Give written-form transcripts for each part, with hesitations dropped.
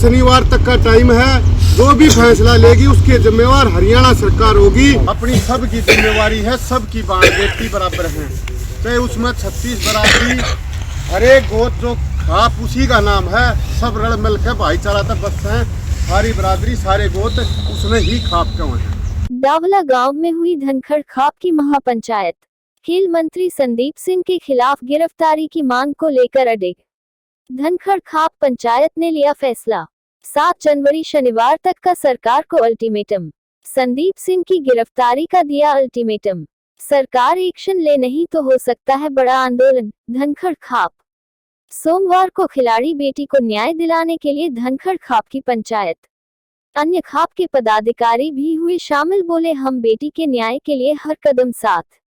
शनिवार तक का टाइम है। जो भी फैसला लेगी उसके जिम्मेवार हरियाणा सरकार होगी। अपनी सबकी जिम्मेवारी है, सबकी बात बेटी बराबर है, चाहे उसमें 36 बराबरी हर एक गोत जो खाप उसी का नाम है। सब रल मिल के भाईचारा तक बस है, सारी बरादरी सारे गोत उसमें ही खाप के हैं। डावला गांव में हुई धनखड़ खाप की महापंचायत। खेल मंत्री संदीप सिंह के खिलाफ गिरफ्तारी की मांग को लेकर अडिग। धनखड़ खाप पंचायत ने लिया फैसला। 7 जनवरी शनिवार तक का सरकार को अल्टीमेटम। संदीप सिंह की गिरफ्तारी का दिया अल्टीमेटम। सरकार एक्शन ले नहीं तो हो सकता है बड़ा आंदोलन। धनखड़ खाप। सोमवार को खिलाड़ी बेटी को न्याय दिलाने के लिए धनखड़ खाप की पंचायत, अन्य खाप के पदाधिकारी भी हुए शामिल। बोले, हम बेटी के न्याय के लिए हर कदम साथ।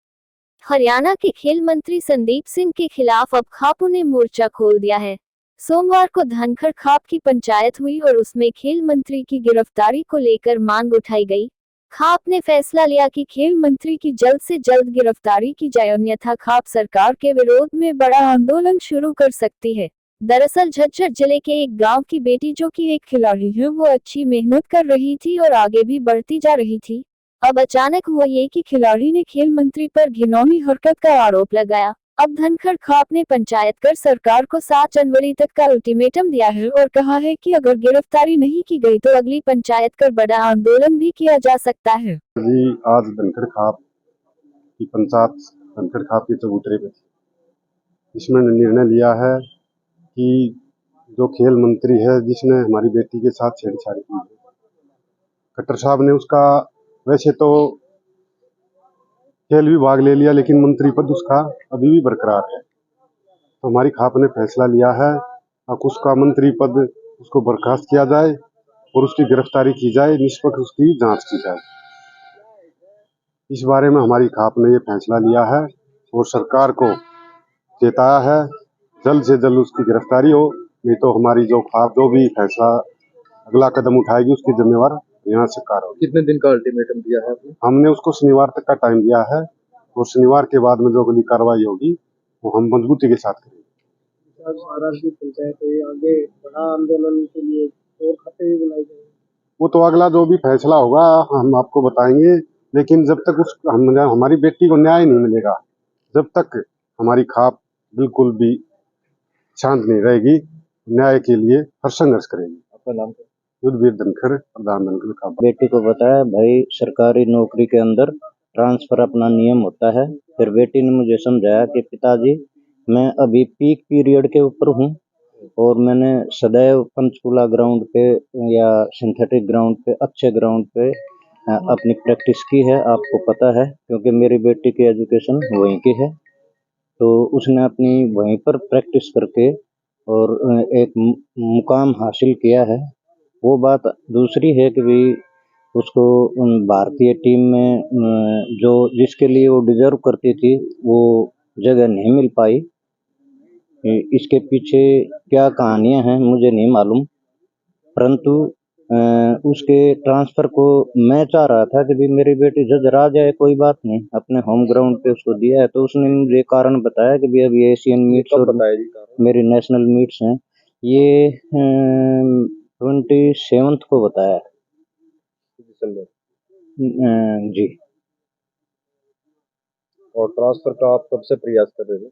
हरियाणा के खेल मंत्री संदीप सिंह के खिलाफ अब खापों ने मोर्चा खोल दिया है। सोमवार को धनखड़ खाप की पंचायत हुई और उसमें खेल मंत्री की गिरफ्तारी को लेकर मांग उठाई गई। खाप ने फैसला लिया कि खेल मंत्री की जल्द से जल्द गिरफ्तारी की जाए, अन्यथा खाप सरकार के विरोध में बड़ा आंदोलन शुरू कर सकती है। दरअसल झज्जर जिले के एक गांव की बेटी जो कि एक खिलाड़ी है, वो अच्छी मेहनत कर रही थी और आगे भी बढ़ती जा रही थी। अब अचानक हुआ ये कि खिलाड़ी ने खेल मंत्री पर घिनौनी हरकत का आरोप लगाया। अब धनखड़ खाप ने पंचायत कर सरकार को 7 जनवरी तक का अल्टीमेटम दिया है और कहा है कि अगर गिरफ्तारी नहीं की गई तो अगली पंचायत कर बड़ा आंदोलन भी किया जा सकता है। जी, आज धनखड़ खाप की पंचायत धनखड़ खाप के चबूतरे पे थी। इसमें निर्णय लिया है कि जो खेल मंत्री है जिसने हमारी बेटी के साथ छेड़छाड़ की है, खट्टर साहब ने उसका वैसे तो खेल विभाग ले लिया, लेकिन मंत्री पद उसका अभी भी बरकरार है। तो हमारी खाप ने फैसला लिया है अब उसका मंत्री पद उसको बर्खास्त किया जाए और उसकी गिरफ्तारी की जाए, निष्पक्ष उसकी जांच की जाए। इस बारे में हमारी खाप ने ये फैसला लिया है और सरकार को चेताया है जल्द से जल्द उसकी गिरफ्तारी हो, नहीं तो हमारी जो खाप जो भी फैसला अगला कदम उठाएगी उसकी जिम्मेवार यहाँ सरकार होगी। कितने दिन का अल्टीमेटम दिया है आपने? हमने उसको शनिवार तक का टाइम दिया है और शनिवार के बाद में जो अगली कार्रवाई होगी वो हम मजबूती के साथ करेंगे। पंचायत आगे बड़ा आंदोलन के लिए और खाते भी बुलाए जाएंगे। वो तो अगला जो भी फैसला होगा हम आपको बताएंगे, लेकिन जब तक हमारी बेटी को न्याय नहीं मिलेगा, जब तक हमारी खाप बिल्कुल भी शांत नहीं रहेगी, न्याय के लिए हर संघर्ष करेगी। आपका नाम क्या? युद्धवीर धनखड़, प्रधान धनखड़ खाप। बेटी को बताया भाई सरकारी नौकरी के अंदर ट्रांसफर अपना नियम होता है। फिर बेटी ने मुझे समझाया कि पिताजी मैं अभी पीक पीरियड के ऊपर हूँ और मैंने सदैव पंचकूला ग्राउंड पे या सिंथेटिक ग्राउंड पे, अच्छे ग्राउंड पे अपनी प्रैक्टिस की है, आपको पता है, क्योंकि मेरी बेटी की एजुकेशन वहीं की है। तो उसने अपनी वहीं पर प्रैक्टिस करके और एक मुकाम हासिल किया है। वो बात दूसरी है कि भाई उसको भारतीय टीम में जो जिसके लिए वो डिजर्व करती थी वो जगह नहीं मिल पाई। इसके पीछे क्या कहानियां हैं मुझे नहीं मालूम, परंतु उसके ट्रांसफर को मैं चाह रहा था कि भी मेरी बेटी जज आ जाए, कोई बात नहीं, अपने होम ग्राउंड पे उसको दिया है। तो उसने मुझे कारण बताया कि भी अभी एशियन मीट्स और मेरी नेशनल मीट्स हैं, ये 27 को बताया दिसंबर। जी। और ट्रांसफर का आप कब से प्रयास कर रहे थे?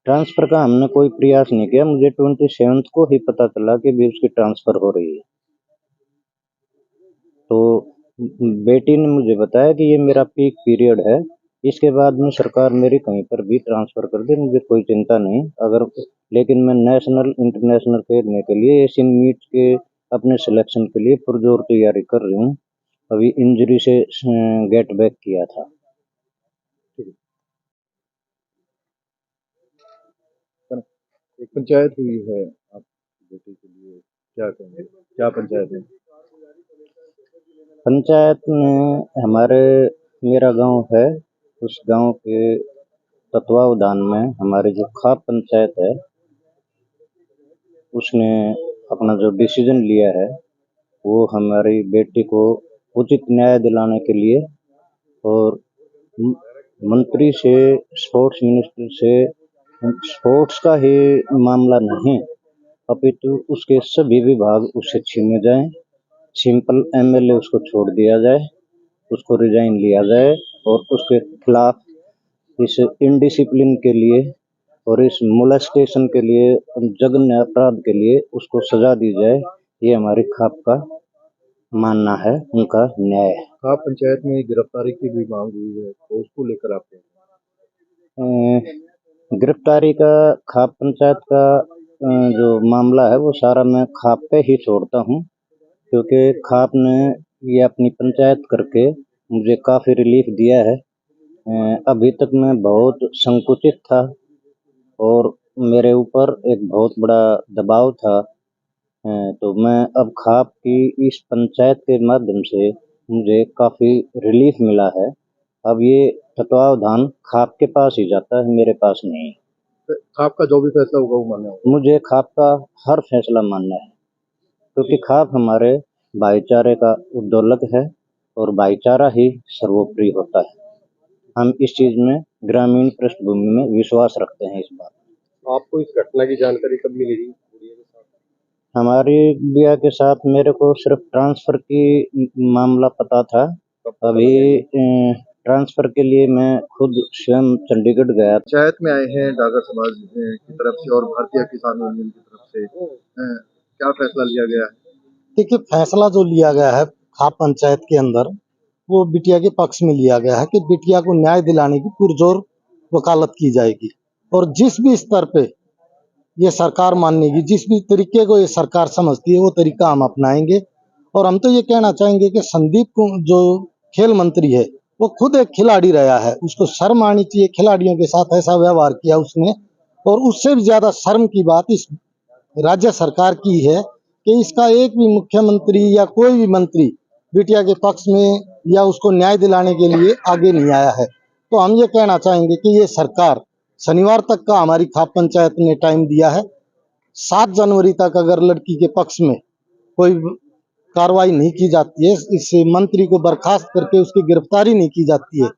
ट्रांसफर का हमने कोई प्रयास नहीं किया, मुझे 27 को ही पता चला कि भी उसकी ट्रांसफर हो रही है। तो बेटी ने मुझे बताया कि ये मेरा पीक पीरियड है, इसके बाद में सरकार मेरी कहीं पर भी ट्रांसफर कर दे, मुझे कोई चिंता नहीं। अगर लेकिन मैं नेशनल इंटरनेशनल खेलने के लिए एशियन मीट के अपने सिलेक्शन के लिए पुरजोर तैयारी कर रही हूँ। अभी इंजरी से गेट बैक किया था। एक पंचायत हुई है आप बेटे के लिए, क्या कहेंगे? क्या पंचायत है? पंचायत में हमारे मेरा गांव है, उस गांव के तत्वावधान में हमारी जो खाप पंचायत है उसने अपना जो डिसीजन लिया है वो हमारी बेटी को उचित न्याय दिलाने के लिए और मंत्री से, स्पोर्ट्स मिनिस्टर से, स्पोर्ट्स का ही मामला नहीं, अपितु उसके सभी विभाग उससे छीने जाएं, सिंपल एमएलए उसको छोड़ दिया जाए, उसको रिजाइन लिया जाए और उसके खिलाफ इस इनडिसिप्लिन के लिए और इस मोलेस्टेशन के लिए, जघन्य अपराध के लिए उसको सजा दी जाए। ये हमारी खाप का मानना है, उनका न्याय है। खाप पंचायत में गिरफ्तारी की भी मांग हुई है, तो उसको लेकर आप गिरफ्तारी का खाप पंचायत का जो मामला है वो सारा मैं खाप पे ही छोड़ता हूँ, क्योंकि खाप ने ये अपनी पंचायत करके मुझे काफ़ी रिलीफ दिया है। अभी तक मैं बहुत संकुचित था और मेरे ऊपर एक बहुत बड़ा दबाव था, तो मैं अब खाप की इस पंचायत के माध्यम से मुझे काफ़ी रिलीफ मिला है। अब ये तत्वावधान खाप के पास ही जाता है, मेरे पास नहीं। खाप का जो भी फैसला होगा वो मान्य होगा। मुझे खाप का हर फैसला मानना है, क्योंकि खाप हमारे भाईचारे का उद्दोलक है और भाईचारा ही सर्वोपरि होता है। हम इस चीज़ में ग्रामीण पृष्ठभूमि में विश्वास रखते हैं। इस बात आपको इस घटना की जानकारी कब मिली थी? हमारी बिया के साथ मेरे को सिर्फ ट्रांसफ़र की मामला पता था। अभी ट्रांसफ़र के लिए मैं खुद स्वयं चंडीगढ़ गया। पंचायत में आए हैं डागर समाज की तरफ से और भारतीय किसान यूनियन की तरफ से, क्या फैसला लिया गया है? देखिए, फैसला जो लिया गया है खाप पंचायत के अंदर, वो बिटिया के पक्ष में लिया गया है कि बिटिया को न्याय दिलाने की पुरजोर वकालत की जाएगी और जिस भी स्तर पे ये सरकार मानेगी, जिस भी तरीके को ये सरकार समझती है, वो तरीका हम अपनाएंगे। और हम तो ये कहना चाहेंगे कि संदीप को जो खेल मंत्री है, वो खुद एक खिलाड़ी रहा है, उसको शर्म आनी चाहिए। खिलाड़ियों के साथ ऐसा व्यवहार किया उसने, और उससे भी ज्यादा शर्म की बात इस राज्य सरकार की है कि इसका एक भी मुख्यमंत्री या कोई भी मंत्री बिटिया के पक्ष में या उसको न्याय दिलाने के लिए आगे नहीं आया है। तो हम ये कहना चाहेंगे कि ये सरकार, शनिवार तक का हमारी खाप पंचायत ने टाइम दिया है, 7 जनवरी तक अगर लड़की के पक्ष में कोई कार्रवाई नहीं की जाती है, इस मंत्री को बर्खास्त करके उसकी गिरफ्तारी नहीं की जाती है,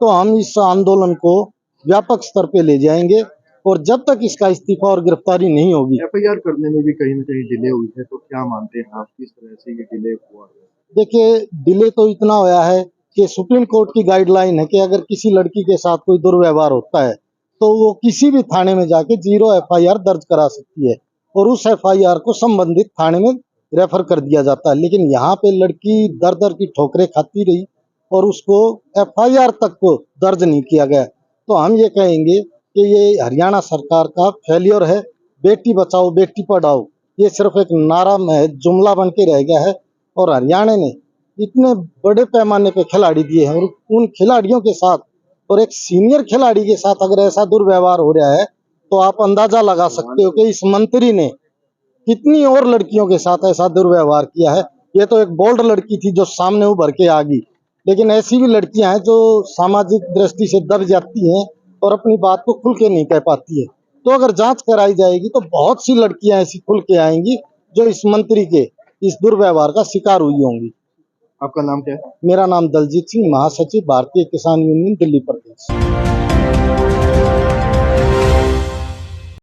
तो हम इस आंदोलन को व्यापक स्तर पे ले जाएंगे। और जब तक इसका इस्तीफा और गिरफ्तारी नहीं होगी, एफआईआर करने में भी कहीं न कहीं डिले हुई है, तो क्या मानते हैं आप, किस तरह से ये डिले हुआ है? देखिए, डिले तो इतना होया है कि सुप्रीम कोर्ट की गाइडलाइन है कि अगर किसी लड़की के साथ कोई दुर्व्यवहार होता है तो वो किसी भी थाने में जाके 0 एफआईआर दर्ज करा सकती है और उस एफआईआर को संबंधित थाने में रेफर कर दिया जाता है। लेकिन यहाँ पे लड़की दर दर की ठोकरें खाती रही और उसको एफआईआर तक को दर्ज नहीं किया गया। तो हम ये कहेंगे कि ये हरियाणा सरकार का फेलियर है। बेटी बचाओ बेटी पढ़ाओ ये सिर्फ एक नारा में जुमला बन के रह गया है और हरियाणा ने इतने बड़े पैमाने पे खिलाड़ी दिए हैं और उन खिलाड़ियों के साथ और एक सीनियर खिलाड़ी के साथ अगर ऐसा दुर्व्यवहार हो रहा है तो आप अंदाजा लगा सकते हो कि इस मंत्री ने कितनी और लड़कियों के साथ ऐसा दुर्व्यवहार किया है। ये तो एक बोल्ड लड़की थी जो सामने उभर के आ गई, लेकिन ऐसी भी लड़कियां हैं जो सामाजिक दृष्टि से दब जाती हैं और अपनी बात को खुल के नहीं कह पाती है। तो अगर जांच कराई जाएगी तो बहुत सी लड़कियां ऐसी खुल के आएंगी जो इस मंत्री के इस दुर्व्यवहार का शिकार हुई होंगी। आपका नाम क्या है? मेरा नाम दलजीत सिंह, महासचिव भारतीय किसान यूनियन दिल्ली प्रदेश।